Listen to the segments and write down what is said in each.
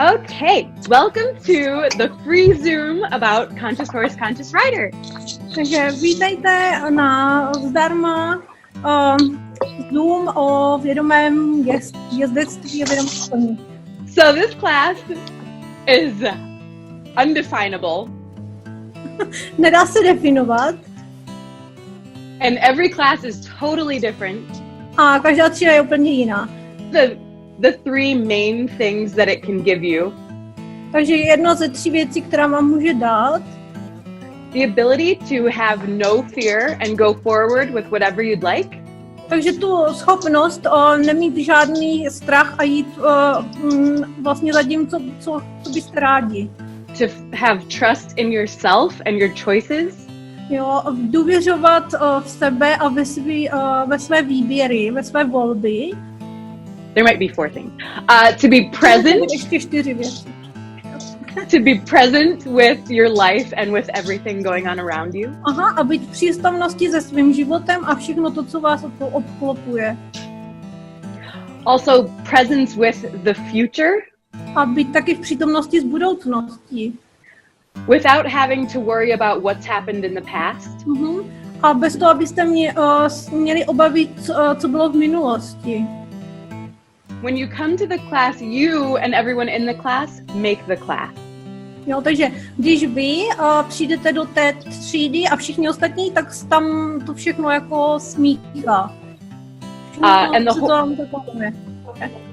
Okay, welcome to the free Zoom about Conscious Horse, Conscious Rider. Takže vítejte na zdarma Zoom o vědomém jezdectví a vědomém koní. So this class is undefinable. Nedá se definovat. And every class is totally different. A každá třída je úplně jiná. The three main things that it can give you. Takže jedna ze 3 věcí, která vám může dát. The ability to have no fear and go forward with whatever you'd like. Takže tu schopnost nemít žádný strach a jít vlastně za tím, co byste rádi. To have trust in yourself and your choices. Jo, důvěřovat v sebe a ve své výběry, ve své volby. There might be 4 things. To be present. Ještě 4 věci. To be present with your life and with everything going on around you. Aha, a být v přítomnosti se svým životem a všechno to, co vás obklopuje. Also presence with the future. A být taky v přítomnosti s budoucností. Without having to worry about what's happened in the past. A bez toho, abyste měli obavy, co bylo v minulosti. When you come to the class, you and everyone in the class make the class. Jo, takže když vy přijdete do té třídy a všichni ostatní, tak tam to všechno jako smíchá. And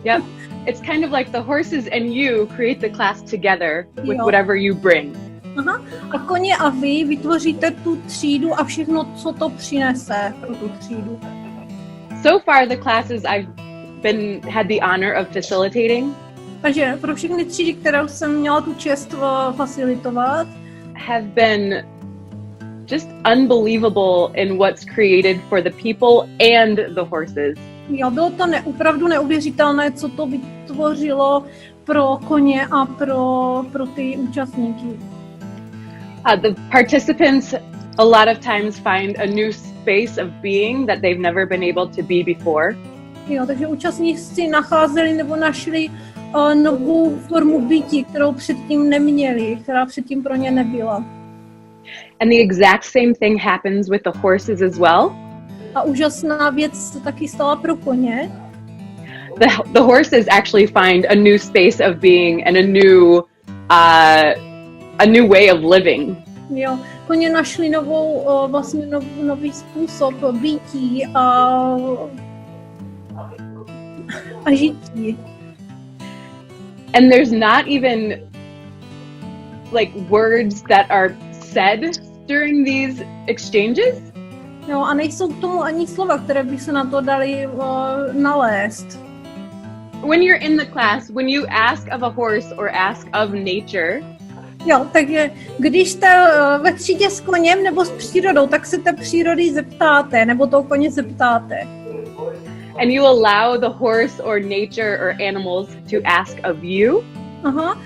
yep, it's kind of like the horses and you create the class together with whatever you bring. Aha. A koně a vy vytvoříte tu třídu a všechno, co to přinese pro tu třídu. So far the classes I've had the honor of facilitating. Takže pro všechny třídy, které jsem měla tu čest facilitovat, have been just unbelievable in what's created for the people and the horses. Jo, bylo to opravdu neuvěřitelné, co to vytvořilo pro koně a pro ty účastníky. The participants a lot of times find a new space of being that they've never been able to be before. Jo, takže účastníci nacházeli nebo našli novou formu bytí, kterou předtím neměli, která předtím pro ně nebyla. And the exact same thing happens with the horses as well. A úžasná věc se taky stala pro koně. The horses actually find a new space of being and a new way of living. Jo, koně našli nový způsob bytí a žití. And there's not even like words that are said during these exchanges. Jo, a nejsou k tomu ani slova, které by se na to dali nalézt. When you're in the class, when you ask of a horse or ask of nature. Jo, takže když jste ve třídě s koněm nebo s přírodou, tak se té přírody zeptáte, nebo toho koně zeptáte. And you allow the horse or nature or animals to ask of you. Aha.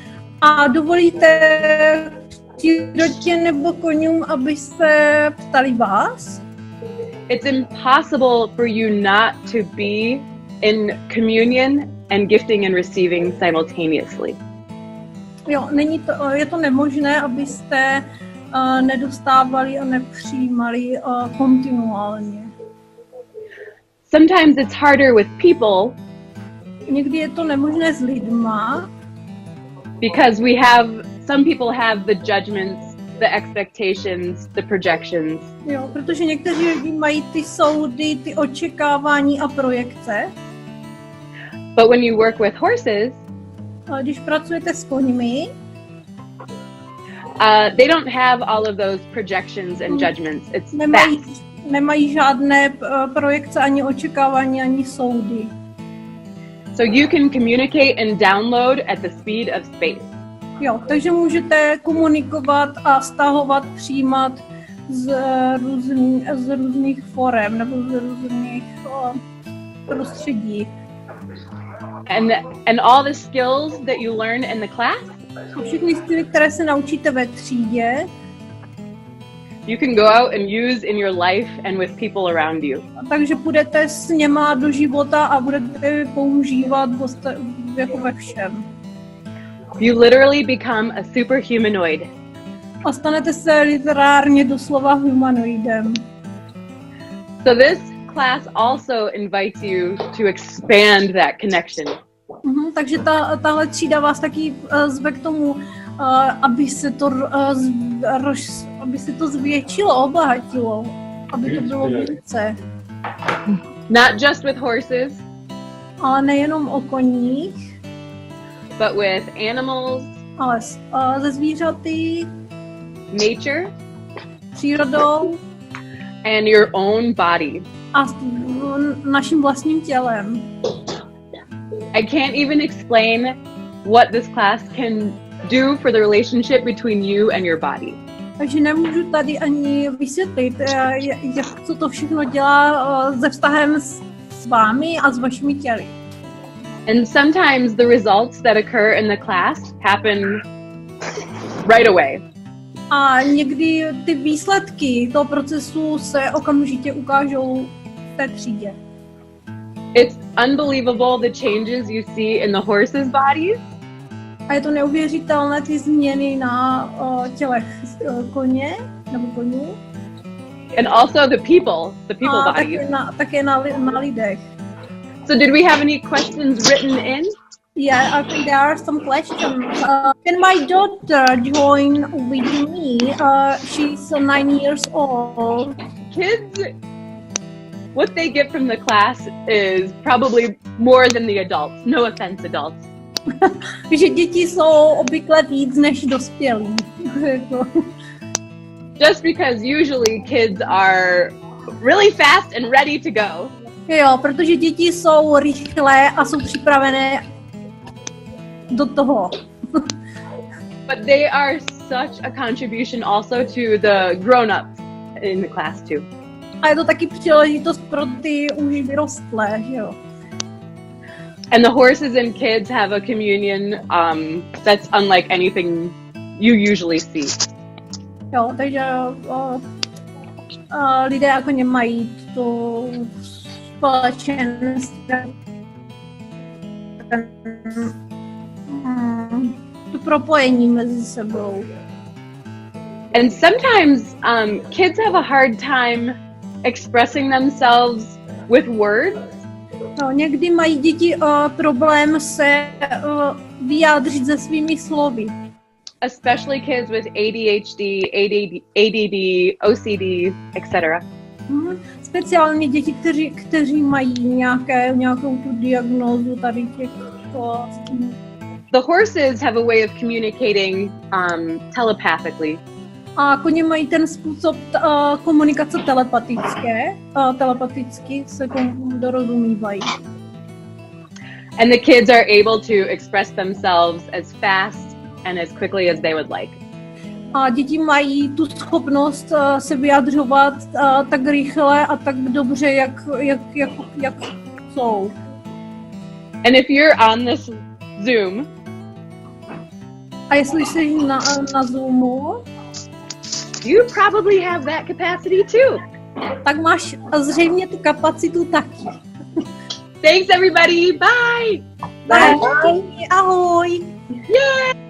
A dovolíte přírodě nebo koňům, aby se ptali vás? It's impossible for you not to be in communion and gifting and receiving simultaneously. Jo, je to nemožné, abyste nedostávali a nepřijímali kontinuálně. Sometimes it's harder with people. Někdy je to nemožné s lidma. Because some people have the judgments, the expectations, the projections. Jo, protože někteří lidi mají ty soudy, ty očekávání a projekce. But when you work with horses, když pracujete s koňmi, they don't have all of those projections and judgments. It's nemají žádné projekce, ani očekávání, ani soudy. So you can communicate and download at the speed of space. Jo, takže můžete komunikovat a stahovat, přijímat z různých forem nebo z různých prostředí. And all the skills that you learn in the class, všechny styly, které se naučíte ve třídě, you can go out and use in your life and with people around you. Takže půjdete s něma do života a budete používat jako ve všem. You literally become a superhumanoid. A stanete se literárně doslova humanoidem. So this class also invites you to expand that connection. Takže tahle třída vás taky zve k tomu, aby se to zvětšilo, obohatilo, aby to bylo více. Not just with horses, Ale nejenom o koních, but with animals, ale ze zvířaty, nature, přírodou and your own body. a s naším vlastním tělem. I can't even explain what this class can do for the relationship between you and your body. Takže nemůžu tady ani vysvětlit, co to všechno dělá se vztahem s vámi a s vašimi těly. And sometimes the results that occur in the class happen right away. A někdy ty výsledky toho procesu se okamžitě ukážou v té třídě. It's unbelievable the changes you see in the horses' bodies. A je to neuvěřitelné ty změny na tělech koně nebo konů. And also the people bodies. Také na lidech. So did we have any questions written in? Yeah, I think there are some questions. Can my daughter join with me? She's 9 years old. Kids, what they get from the class is probably more than the adults. No offense, adults. Že děti jsou obvykle víc než dospělí. Just because usually kids are really fast and ready to go. Jo, protože děti jsou rychlé a jsou připravené do toho. But they are such a contribution also to the grown-ups in the class too. A je to taky příležitost pro ty už vyrostlé, že jo. And the horses and kids have a communion that's unlike anything you usually see. Jo, takže lidé jako nemají to společenství, to propojení mezi sebou. And sometimes kids have a hard time expressing themselves with words. No, někdy mají děti problém se vyjádřit se svými slovy. Especially kids with ADHD, ADD, OCD, etc. Speciálně děti, kteří mají nějakou tu diagnózu tady těchto. The horses have a way of communicating telepathically. A koně mají ten způsob komunikace telepaticky se dorozumívají. And the kids are able to express themselves as fast and as quickly as they would like. A děti mají tu schopnost se vyjadřovat tak rychle a tak dobře, jak jsou. And if you're on this Zoom, a jestli jsi na Zoomu, you probably have that capacity too. Tak máš zřejmě tu kapacitu taky. Thanks everybody. Bye. Bye. Ahoj. Yay.